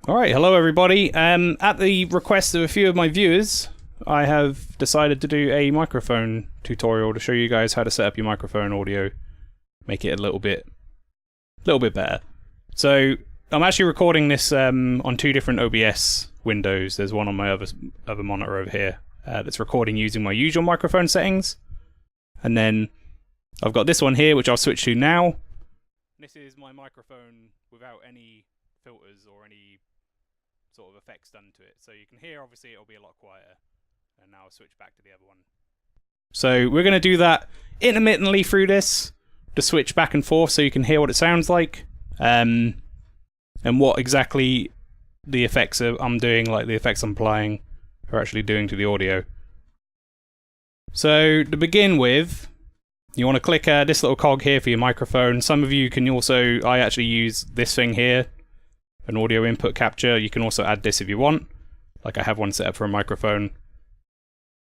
Alright, hello everybody. At the request of a few of my viewers, I have decided to do a microphone tutorial to show you guys how to set up your microphone audio, make it a little bit better. So I'm actually recording this on two different OBS windows. There's one on my other monitor over here that's recording using my usual microphone settings, and then I've got this one here which I'll switch to now. This is my microphone without any filters or any sort of effects done to it. So you can hear, obviously it'll be a lot quieter. And now I'll switch back to the other one. So we're going to do that intermittently through this, to switch back and forth so you can hear what it sounds like. And what exactly the effects I'm doing, like the effects I'm applying, are actually doing to the audio. So to begin with, you want to click this little cog here for your microphone. Some of you can also, I actually use this thing here, an audio input capture. You can also add this if you want. Like I have one set up for a microphone.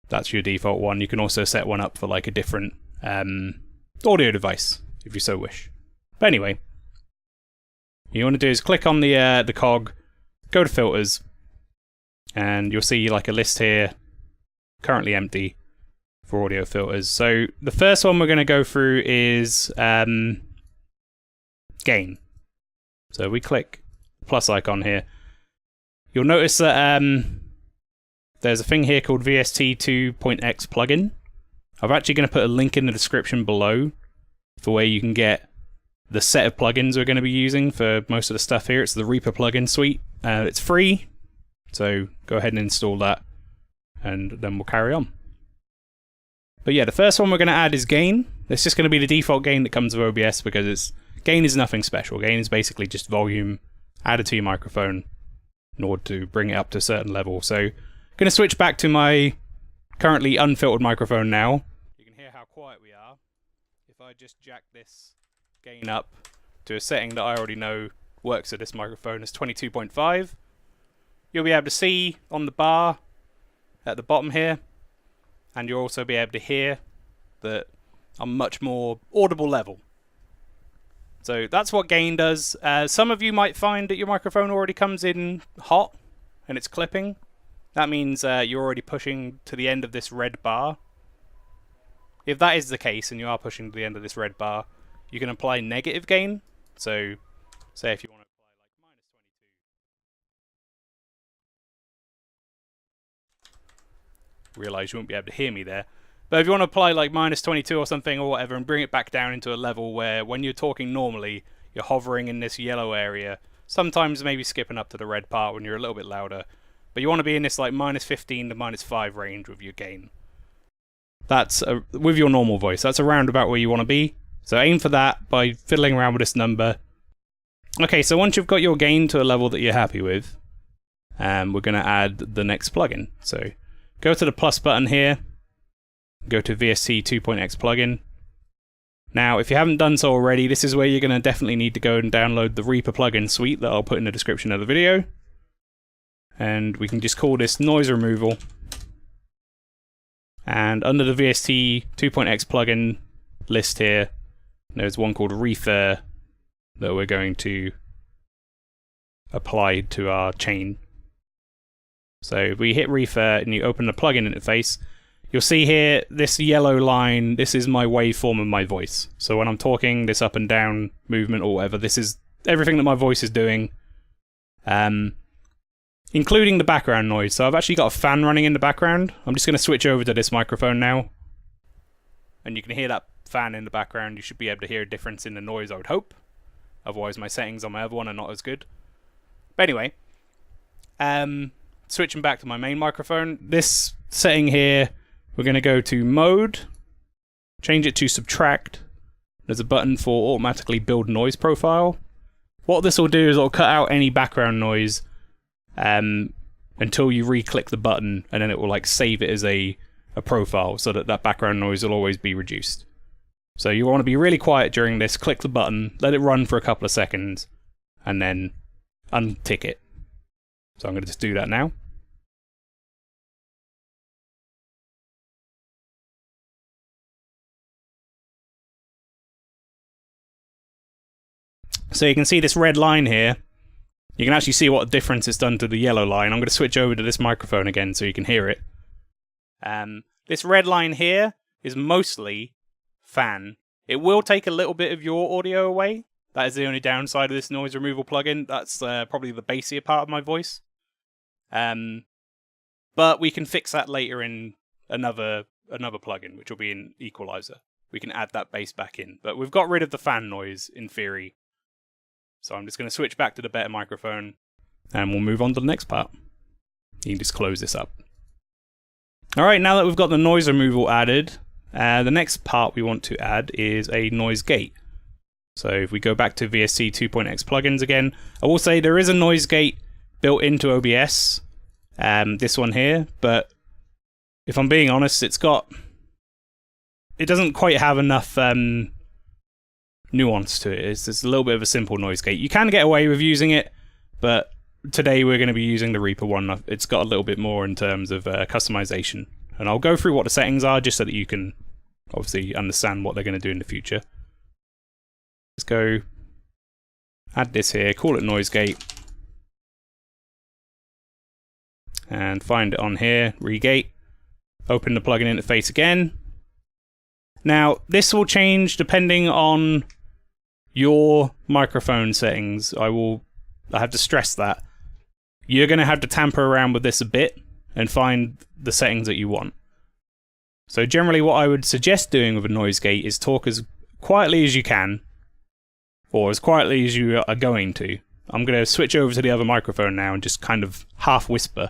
That's your default one. You can also set one up for like a different audio device, if you so wish. But anyway, what you want to do is click on the cog, go to filters, and you'll see like a list here, currently empty, for audio filters. So the first one we're going to go through is gain. So we click plus icon here. You'll notice that there's a thing here called VST 2.x Plugin. I'm actually going to put a link in the description below for where you can get the set of plugins we're going to be using for most of the stuff here. It's the Reaper plugin suite. It's free, so go ahead and install that, and then we'll carry on. But yeah, the first one we're going to add is gain. It's just going to be the default gain that comes with OBS because gain is nothing special. Gain is basically just volume added to your microphone in order to bring it up to a certain level. So I'm going to switch back to my currently unfiltered microphone now. You can hear how quiet we are. If I just jack this gain up to a setting that I already know works with this microphone as 22.5, you'll be able to see on the bar at the bottom here, and you'll also be able to hear that I'm much more audible level. So that's what gain does. Some of you might find that your microphone already comes in hot and it's clipping. That means you're already pushing to the end of this red bar. If that is the case and you are pushing to the end of this red bar, you can apply negative gain. So say if you want to apply like -22. Realize you won't be able to hear me there. But if you want to apply like -22 or something or whatever and bring it back down into a level where when you're talking normally, you're hovering in this yellow area, sometimes maybe skipping up to the red part when you're a little bit louder, but you want to be in this like -15 to -5 range with your gain. That's with your normal voice. That's around about where you want to be. So aim for that by fiddling around with this number. Okay, so once you've got your gain to a level that you're happy with, we're going to add the next plugin. So go to the plus button here. Go to VST 2.x Plugin. Now, if you haven't done so already, this is where you're going to definitely need to go and download the Reaper plugin suite that I'll put in the description of the video. And we can just call this noise removal. And under the VST 2.x Plugin list here, there's one called Refer that we're going to apply to our chain. So if we hit Refer and you open the plugin interface, you'll see here, this yellow line, this is my waveform of my voice. So when I'm talking, this up and down movement or whatever, this is everything that my voice is doing, including the background noise. So I've actually got a fan running in the background. I'm just going to switch over to this microphone now. And you can hear that fan in the background. You should be able to hear a difference in the noise, I would hope. Otherwise my settings on my other one are not as good. But anyway, switching back to my main microphone, this setting here, we're going to go to mode, change it to subtract. There's a button for automatically build noise profile. What this will do is it'll cut out any background noise until you re-click the button, and then it will like save it as a profile so that that background noise will always be reduced. So you want to be really quiet during this, click the button, let it run for a couple of seconds, and then untick it. So I'm going to just do that now. So you can see this red line here You can actually see what difference it's done to the yellow line. I'm going to switch over to this microphone again so you can hear it. This red line here is mostly fan. It will take a little bit of your audio away. That is the only downside of this noise removal plugin. That's probably the bassier part of my voice. But we can fix that later in another plugin, which will be in Equalizer. We can add that bass back in. But we've got rid of the fan noise, in theory. So I'm just going to switch back to the better microphone, and we'll move on to the next part. You can just close this up. Alright, now that we've got the noise removal added, the next part we want to add is a noise gate. So if we go back to VST 2.x plugins again, I will say there is a noise gate built into OBS, this one here, but if I'm being honest, it doesn't quite have enough nuance to it. It's just a little bit of a simple noise gate. You can get away with using it, but today we're going to be using the Reaper one. It's got a little bit more in terms of customization, and I'll go through what the settings are just so that you can obviously understand what they're going to do in the future. Let's go add this here, call it noise gate, and find it on here, regate, open the plugin interface again. Now this will change depending on your microphone settings. I have to stress that. You're going to have to tamper around with this a bit and find the settings that you want. So generally what I would suggest doing with a noise gate is talk as quietly as you can, or as quietly as you are going to. I'm going to switch over to the other microphone now and just kind of half whisper,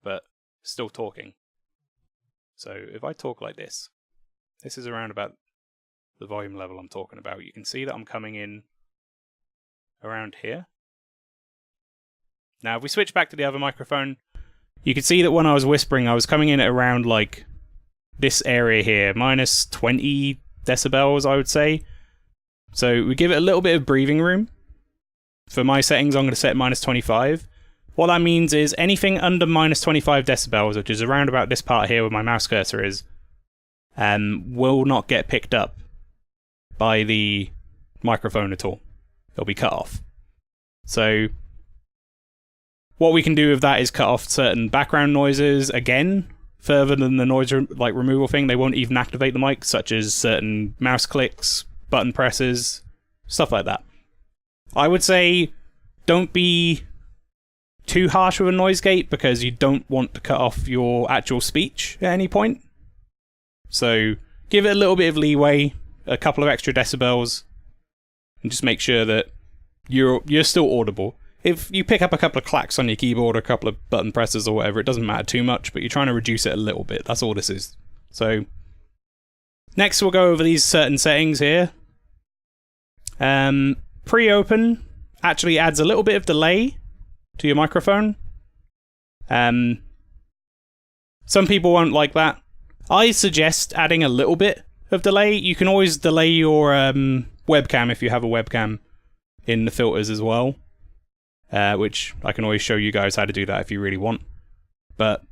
but still talking. So if I talk like this, this is around about the volume level I'm talking about. You can see that I'm coming in around here. Now if we switch back to the other microphone, you can see that when I was whispering I was coming in at around like this area here, minus 20 decibels I would say. So we give it a little bit of breathing room. For my settings I'm going to set minus 25. What that means is anything under minus 25 decibels, which is around about this part here where my mouse cursor is, will not get picked up by the microphone at all. It'll be cut off. So what we can do with that is cut off certain background noises again, further than the noise removal thing. They won't even activate the mic, such as certain mouse clicks, button presses, stuff like that. I would say don't be too harsh with a noise gate because you don't want to cut off your actual speech at any point. So give it a little bit of leeway, a couple of extra decibels, and just make sure that you're still audible. If you pick up a couple of clacks on your keyboard or a couple of button presses or whatever, it doesn't matter too much, but you're trying to reduce it a little bit. That's all this is. So next we'll go over these certain settings here. Pre-open actually adds a little bit of delay to your microphone. Some people won't like that. I suggest adding a little bit of delay. You can always delay your webcam if you have a webcam in the filters as well, which I can always show you guys how to do that if you really want. But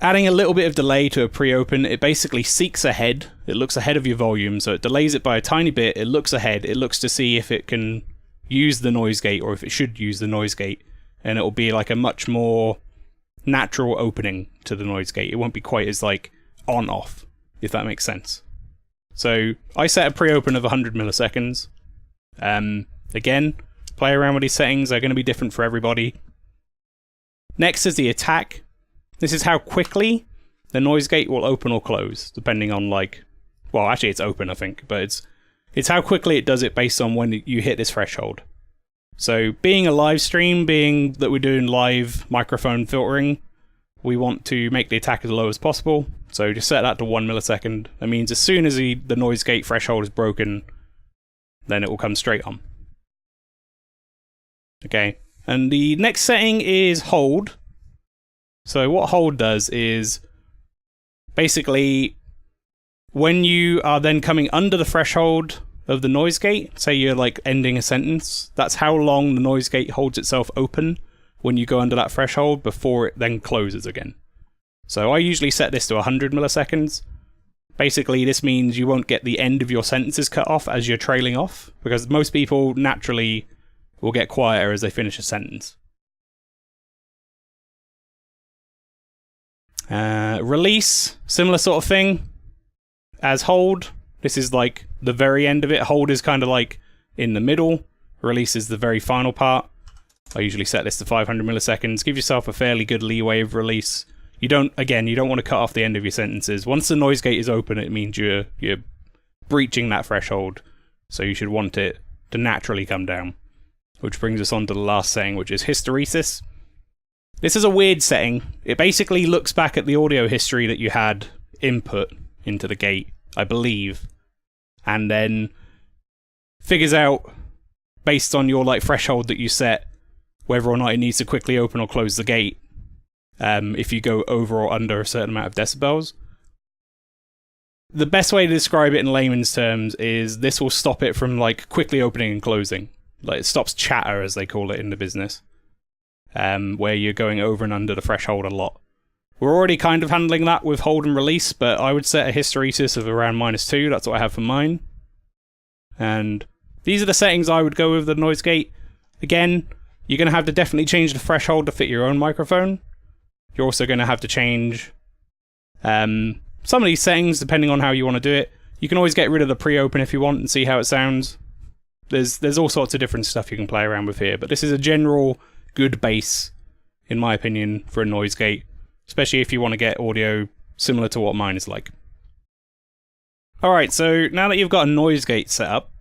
adding a little bit of delay to a pre-open, it basically seeks ahead. It looks ahead of your volume, so it delays it by a tiny bit. It looks ahead. It looks to see if it can use the noise gate or if it should use the noise gate, and it will be like a much more natural opening to the noise gate. It won't be quite as like on-off, if that makes sense. So I set a pre-open of 100 milliseconds. Again, play around with these settings. They're going to be different for everybody. Next is the attack. This is how quickly the noise gate will open or close, depending on like, well, actually it's open, I think, but it's how quickly it does it based on when you hit this threshold. So being a live stream, being that we're doing live microphone filtering, we want to make the attack as low as possible. So just set that to 1 millisecond. That means as soon as the noise gate threshold is broken, then it will come straight on. Okay, and the next setting is hold. So what hold does is basically when you are then coming under the threshold of the noise gate, say you're like ending a sentence, that's how long the noise gate holds itself open when you go under that threshold before it then closes again. So I usually set this to 100 milliseconds. Basically this means you won't get the end of your sentences cut off as you're trailing off, because most people naturally will get quieter as they finish a sentence. Release, similar sort of thing as hold. This is like the very end of it. Hold is kind of like in the middle. Release is the very final part. I usually set this to 500 milliseconds. Give yourself a fairly good leeway of release. You don't want to cut off the end of your sentences. Once the noise gate is open, it means you're breaching that threshold. So you should want it to naturally come down. Which brings us on to the last setting, which is hysteresis. This is a weird setting. It basically looks back at the audio history that you had input into the gate, I believe, and then figures out, based on your like threshold that you set, whether or not it needs to quickly open or close the gate, if you go over or under a certain amount of decibels. The best way to describe it in layman's terms is this will stop it from like quickly opening and closing. Like it stops chatter, as they call it in the business, where you're going over and under the threshold a lot. We're already kind of handling that with hold and release, but I would set a hysteresis of around -2. That's what I have for mine. And these are the settings I would go with the noise gate. Again, you're going to have to definitely change the threshold to fit your own microphone. You're also going to have to change some of these settings depending on how you want to do it. You can always get rid of the pre-open if you want and see how it sounds. There's all sorts of different stuff you can play around with here, but this is a general good base, in my opinion, for a noise gate, especially if you want to get audio similar to what mine is like. Alright, so now that you've got a noise gate set up,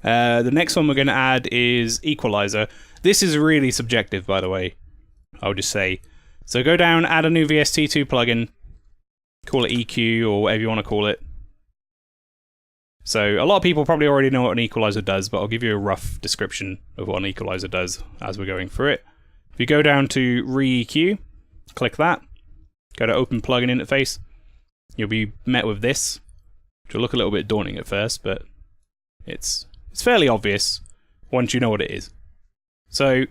the next one we're going to add is Equalizer. This is really subjective, by the way, I'll just say. So go down, add a new VST2 plugin, call it EQ or whatever you want to call it. So a lot of people probably already know what an equalizer does, but I'll give you a rough description of what an equalizer does as we're going through it. If you go down to Re-EQ, click that, go to Open Plugin Interface, you'll be met with this, which will look a little bit daunting at first, but it's fairly obvious once you know what it is. So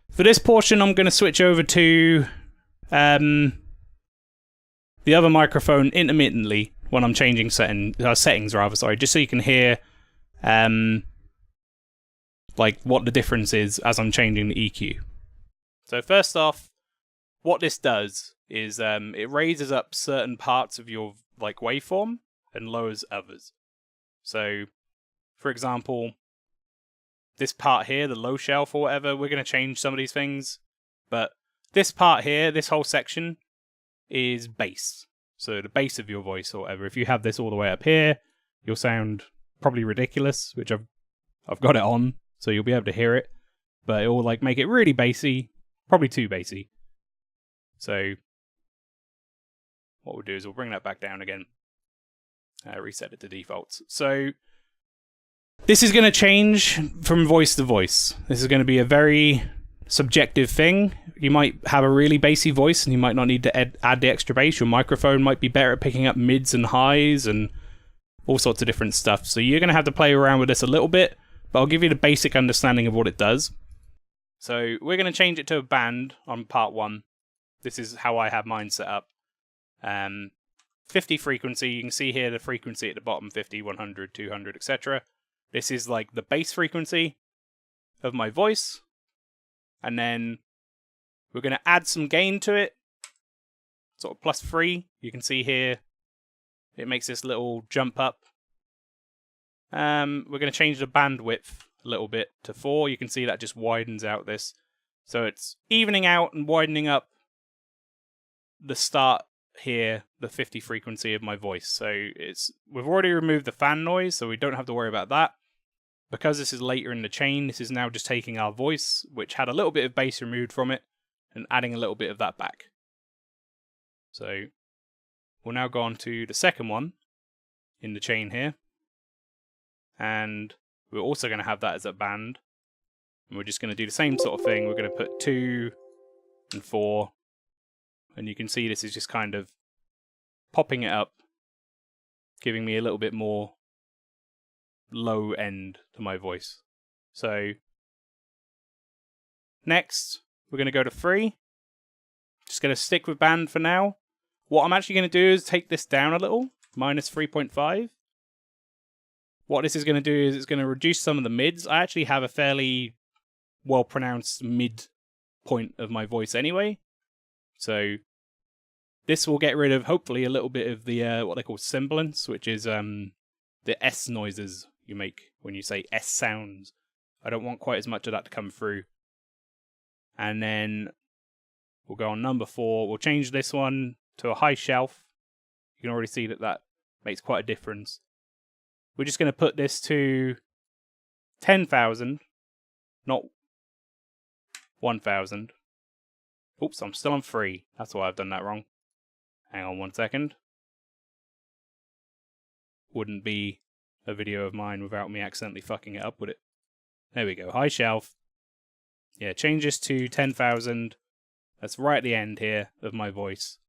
for this portion, I'm going to switch over to the other microphone intermittently when I'm changing settings, just so you can hear like what the difference is as I'm changing the EQ. So first off, what this does is it raises up certain parts of your like waveform and lowers others. So for example, this part here, the low shelf or whatever, we're going to change some of these things, but this part here, this whole section is bass. So the bass of your voice or whatever. If you have this all the way up here, you'll sound probably ridiculous, which I've got it on, so you'll be able to hear it. But it will like make it really bassy, probably too bassy. So what we'll do is we'll bring that back down again. Reset it to defaults. So this is going to change from voice to voice. This is going to be a very subjective thing. You might have a really bassy voice and you might not need to add the extra bass. Your microphone might be better at picking up mids and highs and all sorts of different stuff. So you're going to have to play around with this a little bit, but I'll give you the basic understanding of what it does. So we're going to change it to a band on part 1. This is how I have mine set up. 50 frequency, you can see here the frequency at the bottom, 50, 100, 200, etc. This is like the bass frequency of my voice. And then we're going to add some gain to it, sort of +3. You can see here, it makes this little jump up. We're going to change the bandwidth a little bit to 4. You can see that just widens out this. So it's evening out and widening up the start here, the 50 frequency of my voice. So we've already removed the fan noise, so we don't have to worry about that. Because this is later in the chain, this is now just taking our voice, which had a little bit of bass removed from it, and adding a little bit of that back. So we'll now go on to the second one in the chain here. And we're also going to have that as a band. And we're just going to do the same sort of thing. We're going to put 2 and 4. And you can see this is just kind of popping it up, giving me a little bit more low end to my voice. So next, we're going to go to 3. Just going to stick with band for now. What I'm actually going to do is take this down a little, -3.5. what this is going to do is it's going to reduce some of the mids. I actually have a fairly well-pronounced mid point of my voice anyway. So this will get rid of, hopefully, a little bit of the, what they call semblance, which is the S noises you make when you say S sounds. I don't want quite as much of that to come through. And then we'll go on number 4. We'll change this one to a high shelf. You can already see that that makes quite a difference. We're just going to put this to 10,000, not 1,000. Oops, I'm still on 3. That's why I've done that wrong. Hang on 1 second. Wouldn't be a video of mine without me accidentally fucking it up, would it? There we go, high shelf. Yeah, change this to 10,000. That's right at the end here of my voice.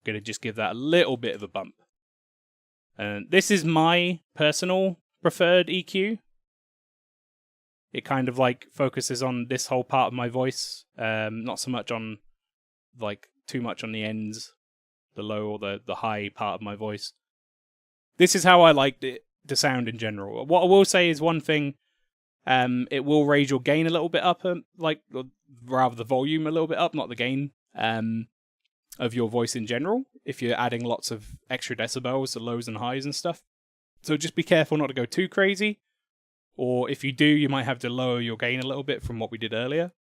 I'm going to just give that a little bit of a bump. And this is my personal preferred EQ. It kind of like focuses on this whole part of my voice, not so much on like too much on the ends, the low or the high part of my voice. This is how I liked it to sound in general. What I will say is one thing, it will raise your gain a little bit up, like rather the volume a little bit up, not the gain. Of your voice in general, if you're adding lots of extra decibels to lows and highs and stuff. So just be careful not to go too crazy, or if you do, you might have to lower your gain a little bit from what we did earlier.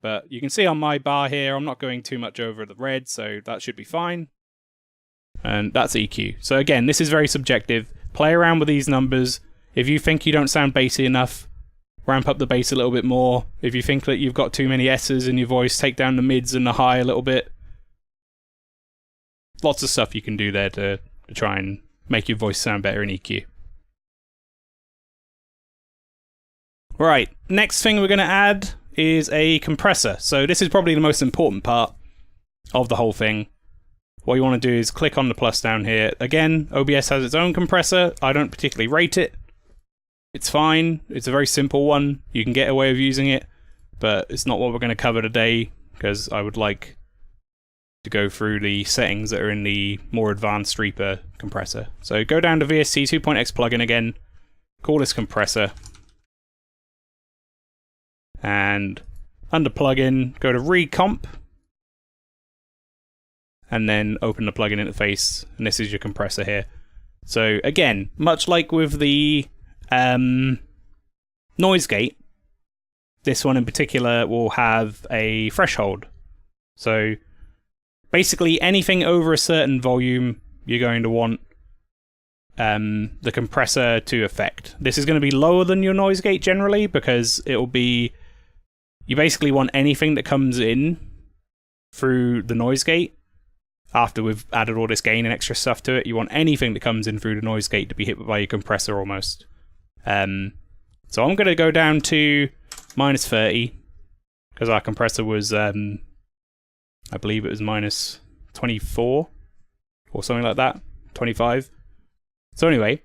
But you can see on my bar here, I'm not going too much over the red, so that should be fine. And that's EQ. So again, this is very subjective. Play around with these numbers. If you think you don't sound bassy enough, ramp up the bass a little bit more. If you think that you've got too many S's in your voice, take down the mids and the high a little bit. Lots of stuff you can do there to try and make your voice sound better in EQ. Right, next thing we're going to add is a compressor. So this is probably the most important part of the whole thing. What you want to do is click on the plus down here. Again, OBS has its own compressor. I don't particularly rate it. It's fine. It's a very simple one. You can get away with using it, but it's not what we're going to cover today because I would like to go through the settings that are in the more advanced Reaper compressor. So go down to VST 2.x plugin again, call this compressor, and under plugin, go to recomp, and then open the plugin interface, and this is your compressor here. So again, much like with the noise gate, this one in particular will have a threshold. So basically, anything over a certain volume, you're going to want the compressor to affect. This is going to be lower than your noise gate generally, because it'll be... You basically want anything that comes in through the noise gate, after we've added all this gain and extra stuff to it, you want anything that comes in through the noise gate to be hit by your compressor almost. So I'm going to go down to minus 30, because our compressor was... I believe it was minus 24 or something like that, 25. So anyway,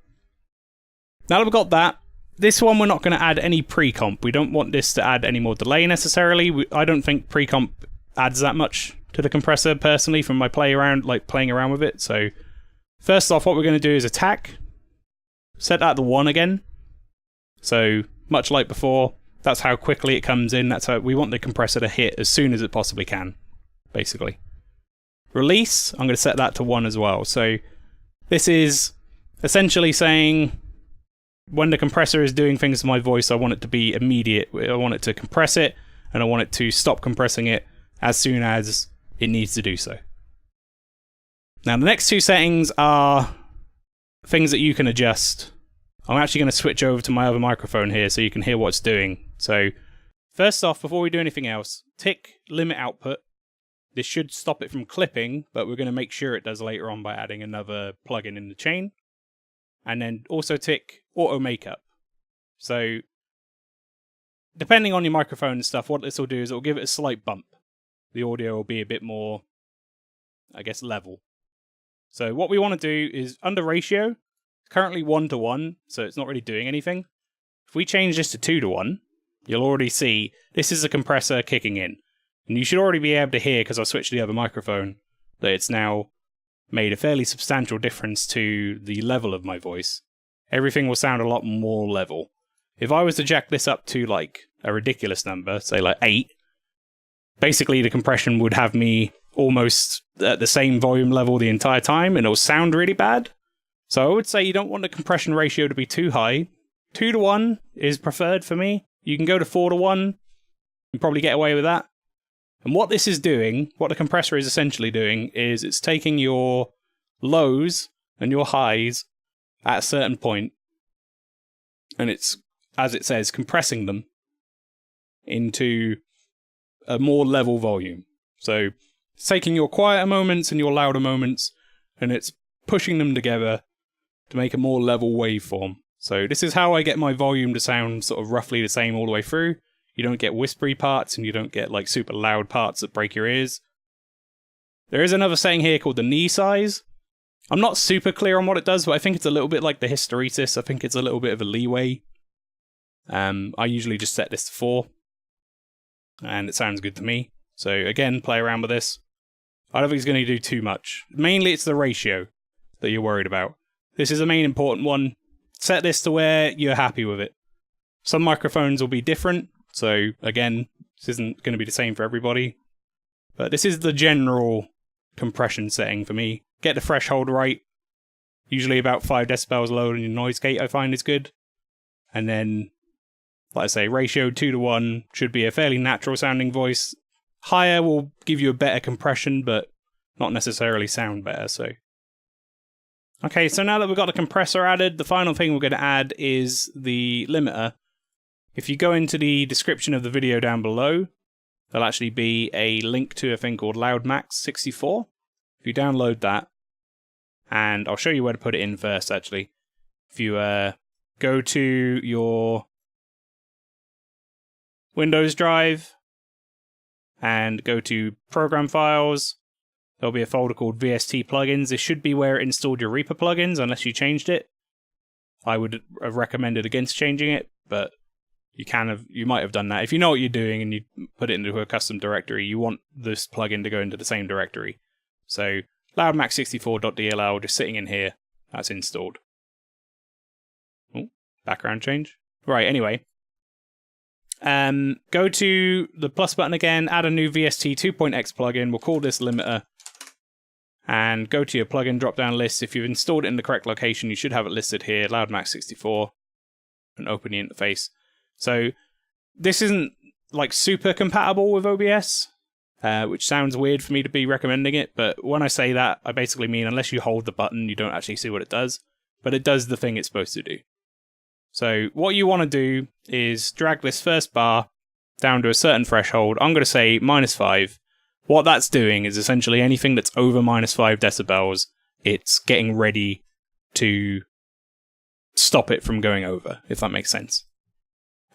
now that we've got that, this one we're not going to add any pre-comp. We don't want this to add any more delay necessarily. I don't think pre-comp adds that much to the compressor personally from my playing around with it. So first off, what we're going to do is attack, set that to 1 again. So much like before, that's how quickly it comes in. That's how we want the compressor to hit as soon as it possibly can. Basically. Release, I'm going to set that to 1 as well. So this is essentially saying when the compressor is doing things to my voice, I want it to be immediate. I want it to compress it, and I want it to stop compressing it as soon as it needs to do so. Now the next 2 settings are things that you can adjust. I'm actually going to switch over to my other microphone here so you can hear what it's doing. So first off, before we do anything else, tick limit output. This should stop it from clipping, but we're going to make sure it does later on by adding another plugin in the chain. And then also tick auto makeup. So depending on your microphone and stuff, what this will do is it will give it a slight bump. The audio will be a bit more, I guess, level. So what we want to do is under ratio, currently 1:1, so it's not really doing anything. If we change this to 2:1, you'll already see this is a compressor kicking in. And you should already be able to hear, because I switched to the other microphone, that it's now made a fairly substantial difference to the level of my voice. everything will sound a lot more level. If I was to jack this up to like a ridiculous number, say like 8, basically the compression would have me almost at the same volume level the entire time, and it'll sound really bad. So I would say you don't want the compression ratio to be too high. 2:1 is preferred for me. You can go to 4:1 and probably get away with that. And what this is doing, what the compressor is essentially doing, is it's taking your lows and your highs at a certain point, and it's, as it says, compressing them into a more level volume. So it's taking your quieter moments and your louder moments, and it's pushing them together to make a more level waveform. So this is how I get my volume to sound sort of roughly the same all the way through. You don't get whispery parts, and you don't get like super loud parts that break your ears. There is another setting here called the knee size. I'm not super clear on what it does, but I think it's a little bit like the hysteresis. I think it's a little bit of a leeway. I usually just set this to 4, and it sounds good to me. So again, play around with this. I don't think it's going to do too much. Mainly it's the ratio that you're worried about. This is the main important one. Set this to where you're happy with it. Some microphones will be different, so again, this isn't going to be the same for everybody. But this is the general compression setting for me. Get the threshold right. Usually about 5 decibels lower than your noise gate I find is good. And then, like I say, ratio 2:1 should be a fairly natural sounding voice. Higher will give you a better compression, but not necessarily sound better, so. Okay, so now that we've got the compressor added, the final thing we're going to add is the limiter. If you go into the description of the video down below, there'll actually be a link to a thing called LoudMax 64. If you download that, and I'll show you where to put it in first, actually. If you go to your Windows drive, and go to Program Files, there'll be a folder called VST Plugins. This should be where it installed your Reaper plugins, unless you changed it. I would have recommended against changing it, but you might have done that. If you know what you're doing and you put it into a custom directory, you want this plugin to go into the same directory. So loudmax64.dll just sitting in here, that's installed. Oh, background change. Right, anyway. Go to the plus button again, add a new VST 2.x plugin, we'll call this limiter, and go to your plugin drop-down list. If you've installed it in the correct location, you should have it listed here, LoudMax64, and open the interface. So this isn't like super compatible with OBS, which sounds weird for me to be recommending it, but when I say that, I basically mean unless you hold the button, you don't actually see what it does, but it does the thing it's supposed to do. So what you want to do is drag this first bar down to a certain threshold. I'm going to say -5. What that's doing is essentially anything that's over -5 decibels, it's getting ready to stop it from going over, if that makes sense.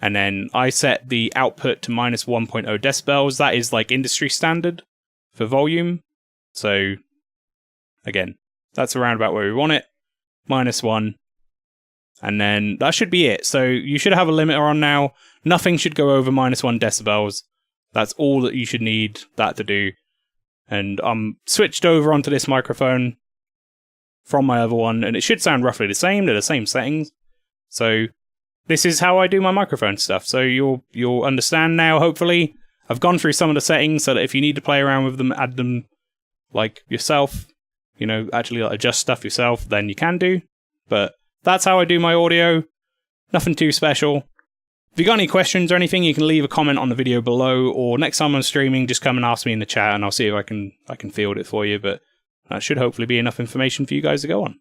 And then I set the output to -1.0 decibels. That is like industry standard for volume. So again, that's around about where we want it. -1. And then that should be it. So you should have a limiter on now. Nothing should go over -1 decibels. That's all that you should need that to do. And I'm switched over onto this microphone from my other one, and it should sound roughly the same. They're the same settings. So this is how I do my microphone stuff. So you'll understand now, hopefully. I've gone through some of the settings so that if you need to play around with them, add them like yourself, you know, actually like, adjust stuff yourself, then you can do. But that's how I do my audio. Nothing too special. If you got any questions or anything, you can leave a comment on the video below, or next time I'm streaming, just come and ask me in the chat and I'll see if I can field it for you, but that should hopefully be enough information for you guys to go on.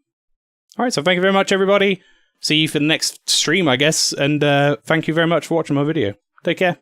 Alright, so thank you very much, everybody. See you for the next stream, I guess, and thank you very much for watching my video. Take care.